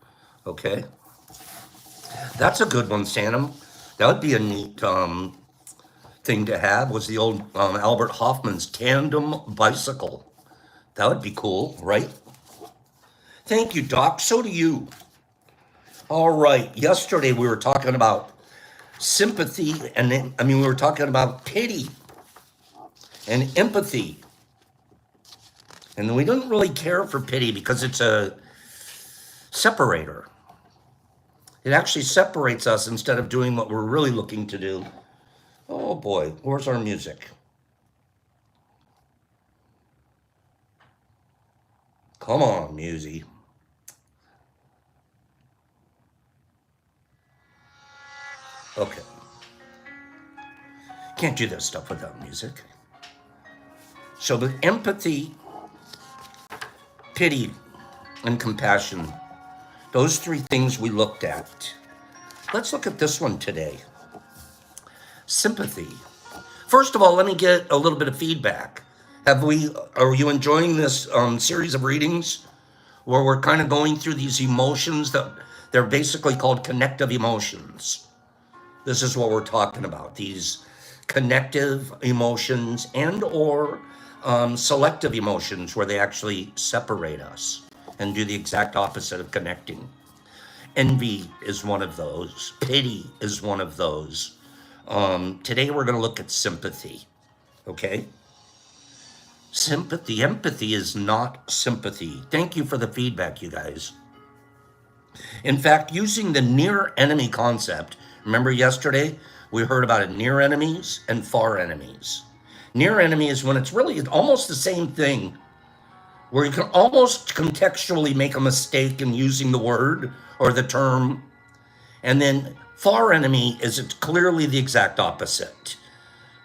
Okay? That's a good one, Sanum. That would be a neat thing to have, was the old Albert Hoffman's tandem bicycle. That would be cool, right? Thank you, Doc. So do you. All right. Yesterday we were talking about sympathy, and we were talking about pity and empathy. And we didn't really care for pity because it's a separator. It actually separates us instead of doing what we're really looking to do. Oh boy, where's our music? Come on, Musy. Okay. Can't do this stuff without music. So the empathy, pity, and compassion, those three things we looked at. Let's look at this one today. Sympathy. First of all, let me get a little bit of feedback. Are you enjoying this series of readings where we're kind of going through these emotions that they're basically called connective emotions? This is what we're talking about, these connective emotions and or selective emotions where they actually separate us and do the exact opposite of connecting. Envy is one of those. Pity is one of those. Today we're going to look at sympathy, okay? Sympathy, empathy is not sympathy. Thank you for the feedback, you guys. In fact, using the near enemy concept, remember yesterday we heard about it, near enemies and far enemies. Near enemy is when it's really almost the same thing, where you can almost contextually make a mistake in using the word or the term. And then far enemy is it's clearly the exact opposite.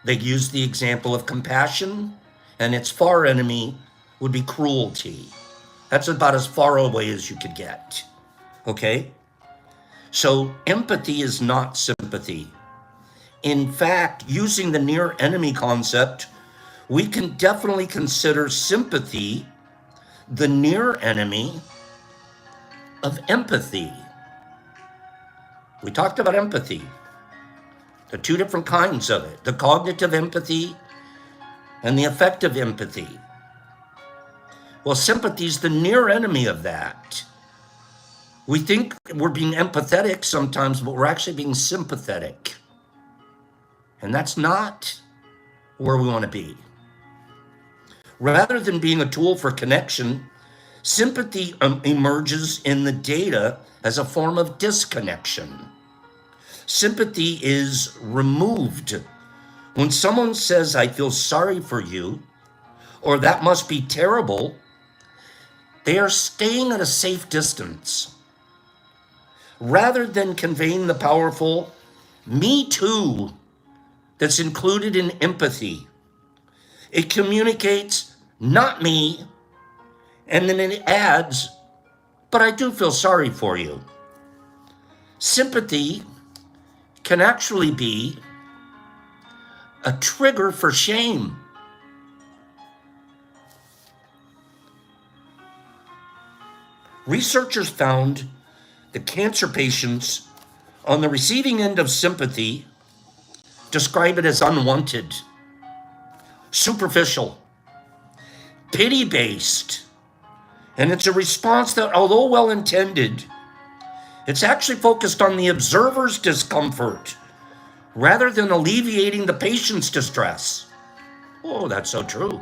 They use the example of compassion, and its far enemy would be cruelty. That's about as far away as you could get, okay? So empathy is not sympathy. In fact, using the near enemy concept, we can definitely consider sympathy the near enemy of empathy. We talked about empathy, the two different kinds of it, the cognitive empathy and the affective empathy. Well, sympathy is the near enemy of that. We think we're being empathetic sometimes, but we're actually being sympathetic. And that's not where we want to be. Rather than being a tool for connection, sympathy emerges in the data as a form of disconnection. Sympathy is removed. When someone says, I feel sorry for you, or that must be terrible, they are staying at a safe distance. Rather than conveying the powerful, me too, that's included in empathy, it communicates, not me, and then it adds, but I do feel sorry for you. Sympathy can actually be a trigger for shame. Researchers found that cancer patients on the receiving end of sympathy describe it as unwanted, superficial, pity-based, and it's a response that, although well-intended, it's actually focused on the observer's discomfort rather than alleviating the patient's distress. Oh, that's so true.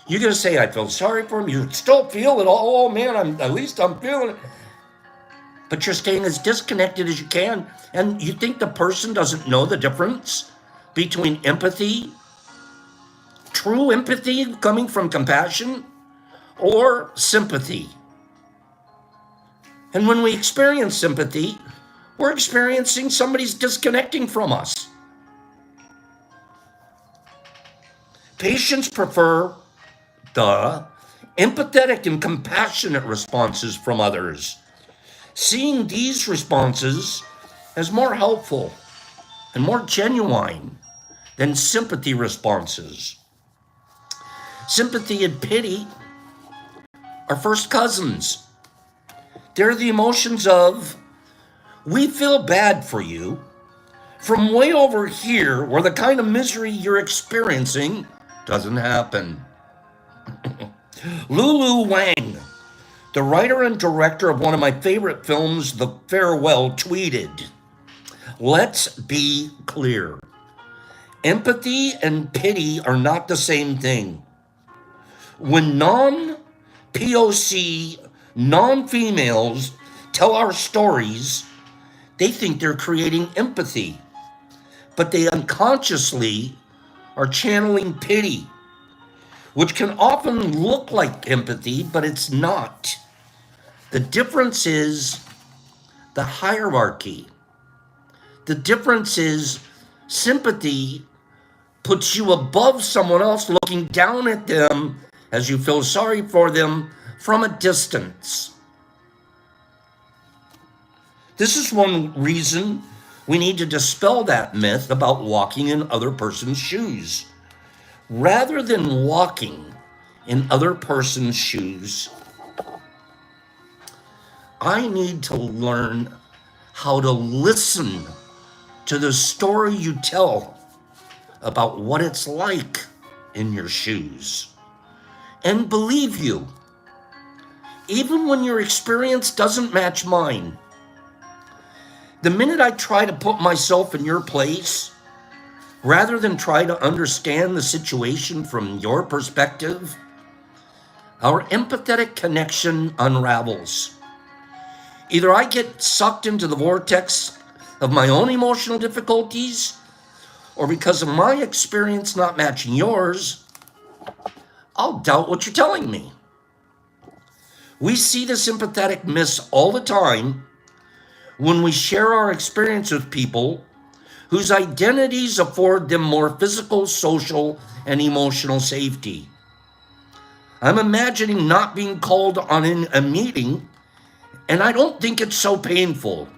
You're going to say, I feel sorry for him. You still feel it. Oh, man, at least I'm feeling it. But you're staying as disconnected as you can. And you think the person doesn't know the difference between empathy, true empathy coming from compassion, or sympathy. And when we experience sympathy, we're experiencing somebody's disconnecting from us. Patients prefer the empathetic and compassionate responses from others, seeing these responses as more helpful and more genuine than sympathy responses. Sympathy and pity are first cousins. They're the emotions of, we feel bad for you, from way over here where the kind of misery you're experiencing doesn't happen. Lulu Wang, the writer and director of one of my favorite films, The Farewell, tweeted, "Let's be clear. Empathy and pity are not the same thing. When non-POC, non-females tell our stories, they think they're creating empathy, but they unconsciously are channeling pity, which can often look like empathy, but it's not. The difference is the hierarchy. The difference is sympathy puts you above someone else, looking down at them as you feel sorry for them from a distance. This is one reason we need to dispel that myth about walking in other person's shoes. Rather than walking in other person's shoes, I need to learn how to listen to the story you tell about what it's like in your shoes, and believe you, even when your experience doesn't match mine. The minute I try to put myself in your place, rather than try to understand the situation from your perspective, our empathetic connection unravels. Either I get sucked into the vortex of my own emotional difficulties, or because of my experience not matching yours, I'll doubt what you're telling me. We see the sympathetic miss all the time when we share our experience with people whose identities afford them more physical, social, and emotional safety. I'm imagining not being called on in a meeting, and I don't think it's so painful,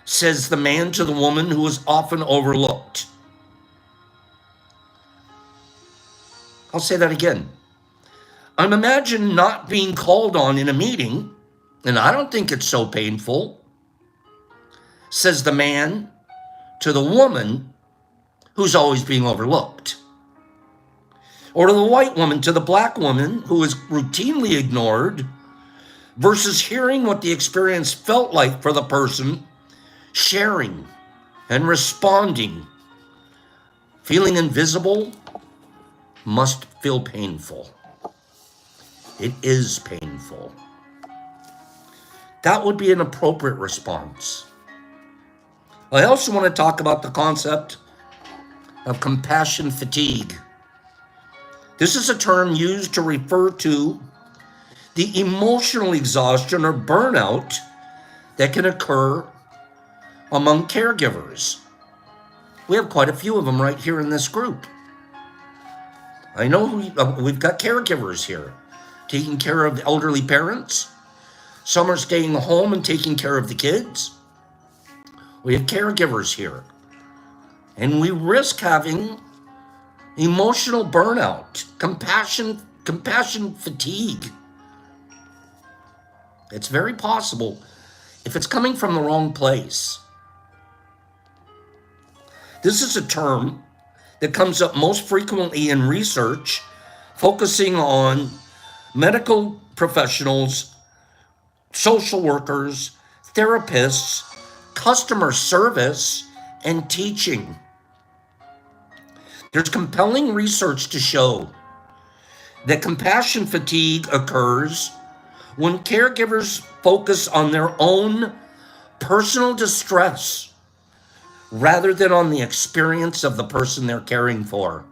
says the man to the woman who is often overlooked. I'll say that again. I'm imagining not being called on in a meeting, and I don't think it's so painful, says the man to the woman who's always being overlooked. Or to the white woman to the black woman who is routinely ignored, versus hearing what the experience felt like for the person sharing and responding. Feeling invisible must feel painful. It is painful. That would be an appropriate response. I also want to talk about the concept of compassion fatigue. This is a term used to refer to the emotional exhaustion or burnout that can occur among caregivers. We have quite a few of them right here in this group. I know we've got caregivers here, taking care of the elderly parents. Some are staying home and taking care of the kids. We have caregivers here. And we risk having emotional burnout, compassion fatigue. It's very possible if it's coming from the wrong place. This is a term that comes up most frequently in research focusing on medical professionals, social workers, therapists, customer service, and teaching. There's compelling research to show that compassion fatigue occurs when caregivers focus on their own personal distress rather than on the experience of the person they're caring for.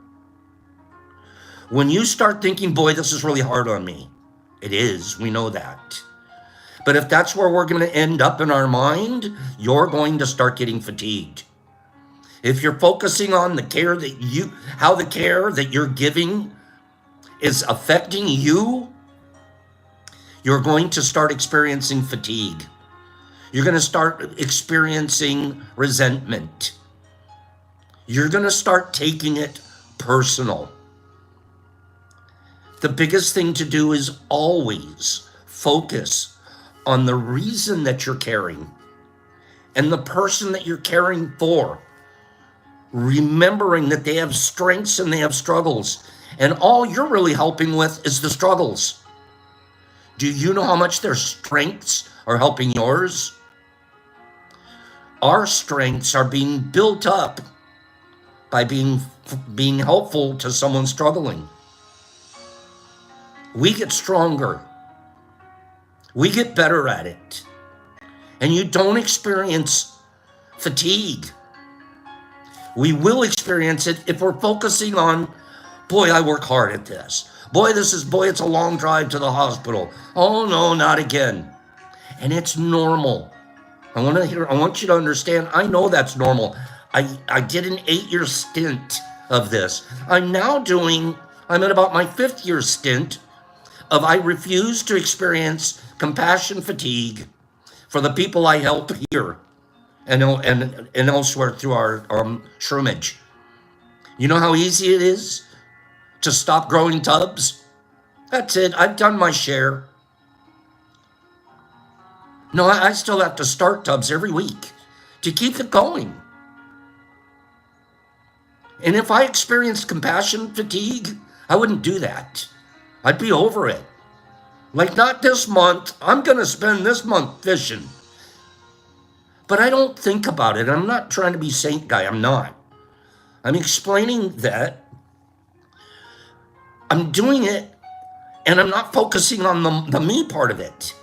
When you start thinking, boy, this is really hard on me, it is, we know that. But if that's where we're going to end up in our mind, you're going to start getting fatigued. If you're focusing on the care how the care that you're giving is affecting you, you're going to start experiencing fatigue. You're going to start experiencing resentment. You're going to start taking it personal. The biggest thing to do is always focus on the reason that you're caring and the person that you're caring for, remembering that they have strengths and they have struggles, and all you're really helping with is the struggles. Do you know how much their strengths are helping yours? Our strengths are being built up by being helpful to someone struggling. We get stronger. We get better at it. And you don't experience fatigue. We will experience it if we're focusing on, boy, I work hard at this. Boy, it's a long drive to the hospital. Oh no, not again. And it's normal. I want you to understand, I know that's normal. I did an 8-year stint of this. I'm at about my 5th year stint of I refuse to experience compassion fatigue for the people I help here and elsewhere through our shroomage. You know how easy it is to stop growing tubs? That's it. I've done my share. No, I still have to start tubs every week to keep it going. And if I experienced compassion fatigue, I wouldn't do that. I'd be over it. Like, not this month. I'm going to spend this month fishing. But I don't think about it. I'm not trying to be saint guy. I'm not. I'm explaining that I'm doing it and I'm not focusing on the me part of it.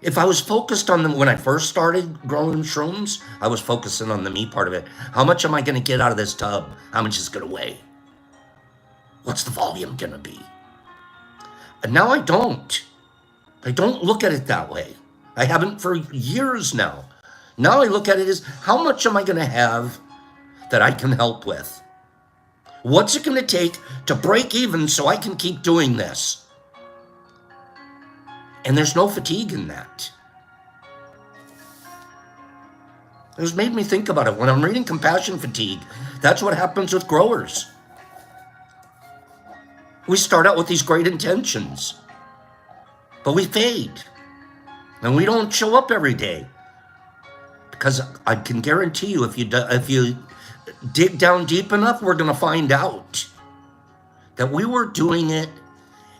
If I was focused on when I first started growing shrooms, I was focusing on the me part of it. How much am I going to get out of this tub? How much is it going to weigh? What's the volume going to be? And now I don't. I don't look at it that way. I haven't for years now. Now I look at it as, how much am I going to have that I can help with? What's it going to take to break even so I can keep doing this? And there's no fatigue in that. It has made me think about it. When I'm reading compassion fatigue, that's what happens with growers. We start out with these great intentions, but we fade. And we don't show up every day. Because I can guarantee you, if you dig down deep enough, we're going to find out that we were doing it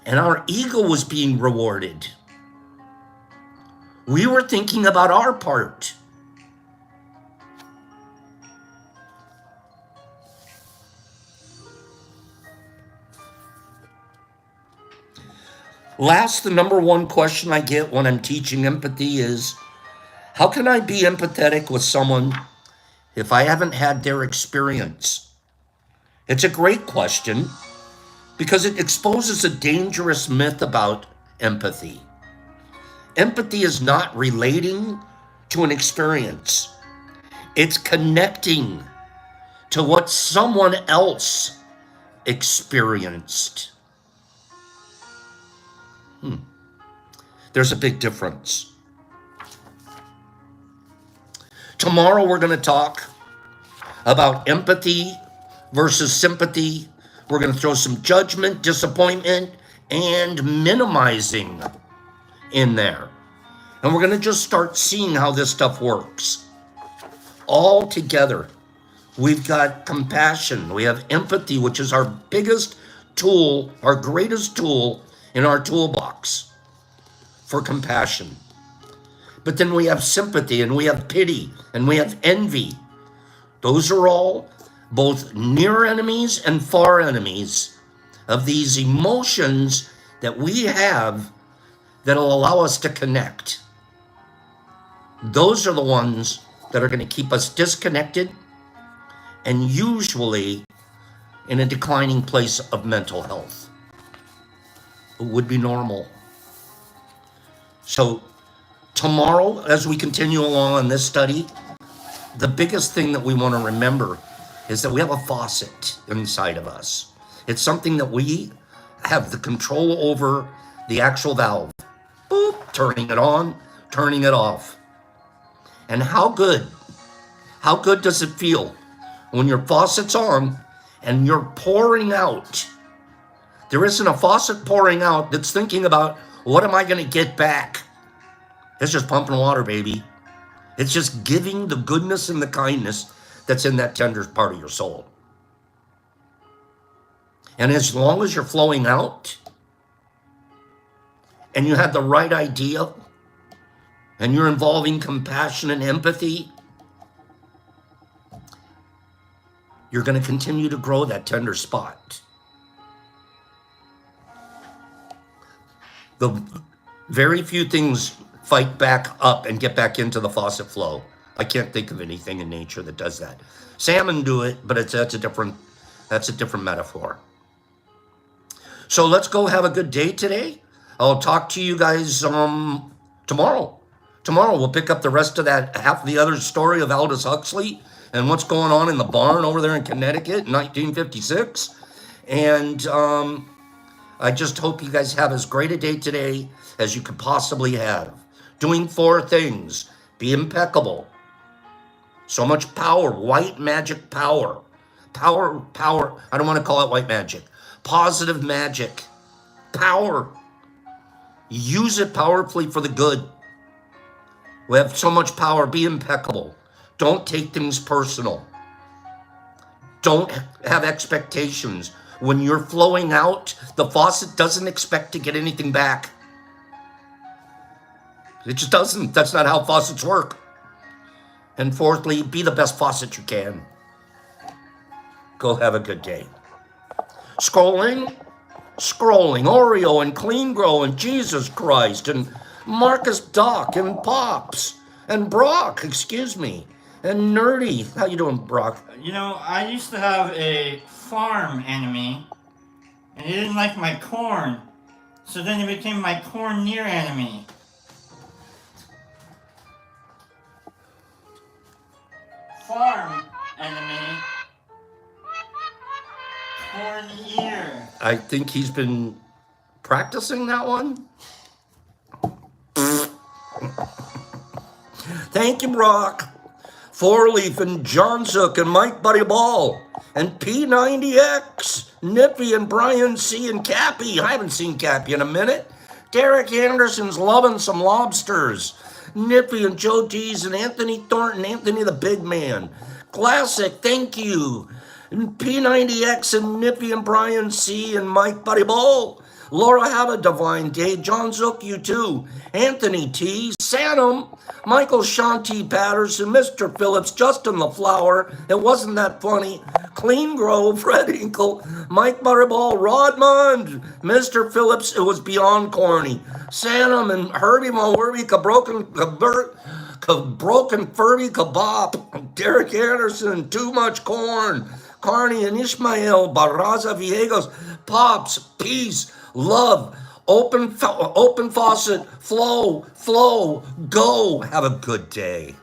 and our ego was being rewarded. We were thinking about our part. Last, the number one question I get when I'm teaching empathy is, how can I be empathetic with someone if I haven't had their experience? It's a great question because it exposes a dangerous myth about empathy. Empathy is not relating to an experience. It's connecting to what someone else experienced. There's a big difference. Tomorrow we're going to talk about empathy versus sympathy. We're going to throw some judgment, disappointment, and minimizing in there. And we're going to just start seeing how this stuff works. All together, we've got compassion. We have empathy, which is our biggest tool, our greatest tool in our toolbox for compassion. But then we have sympathy, and we have pity, and we have envy. Those are all both near enemies and far enemies of these emotions that we have that'll allow us to connect. Those are the ones that are going to keep us disconnected and usually in a declining place of mental health. It would be normal. So tomorrow, as we continue along on this study, the biggest thing that we want to remember is that we have a faucet inside of us. It's something that we have the control over, the actual valve. Boop, turning it on, turning it off. And how good does it feel when your faucet's on and you're pouring out? There isn't a faucet pouring out that's thinking about, what am I going to get back? It's just pumping water, baby. It's just giving the goodness and the kindness that's in that tender part of your soul. And as long as you're flowing out and you have the right idea and you're involving compassion and empathy, you're going to continue to grow that tender spot. The very few things fight back up and get back into the faucet flow. I can't think of anything in nature that does that. Salmon do it, but that's a different metaphor. So let's go have a good day today. I'll talk to you guys tomorrow. Tomorrow we'll pick up the rest of that, half of the other story of Aldous Huxley and what's going on in the barn over there in Connecticut in 1956. And I just hope you guys have as great a day today as you could possibly have. Doing 4 things. Be impeccable. So much power. White magic power. Power. I don't want to call it white magic. Positive magic. Power. Use it powerfully for the good. We have so much power. Be impeccable. Don't take things personal. Don't have expectations. When you're flowing out, the faucet doesn't expect to get anything back. It just doesn't. That's not how faucets work. And fourthly, be the best faucet you can. Go have a good day. Scrolling, Oreo and Clean Grow and Jesus Christ and Marcus Doc and Pops and Brock, and Nerdy. How you doing, Brock? You know, I used to have a farm enemy, and he didn't like my corn, so then he became my corn near enemy. Farm enemy, corn ear. I think he's been practicing that one. Thank you, Brock. 4-Leaf and John Zook and Mike Buddy Ball and P90X, Nippy and Brian C and Cappy. I haven't seen Cappy in a minute. Derek Anderson's loving some lobsters. Nippy and Joe D's and Anthony Thornton, Anthony the Big Man. Classic, thank you. And P90X and Nippy and Brian C and Mike Buddy Ball. Laura, have a divine day. John Zook, you too. Anthony T, Sanum, Michael Shanti Patterson, Mr. Phillips, Justin LaFlower. It wasn't that funny. Clean Grove, Fred Inkle, Mike Butterball, Rodmond, Mr. Phillips. It was beyond corny. Sanum and Herbie Mulwerby, Broken Furby Kebab, Derek Anderson, Too Much Corn, Carney and Ishmael, Barraza Villegas, Pops, Peace, Love, open faucet, flow, go. Have a good day.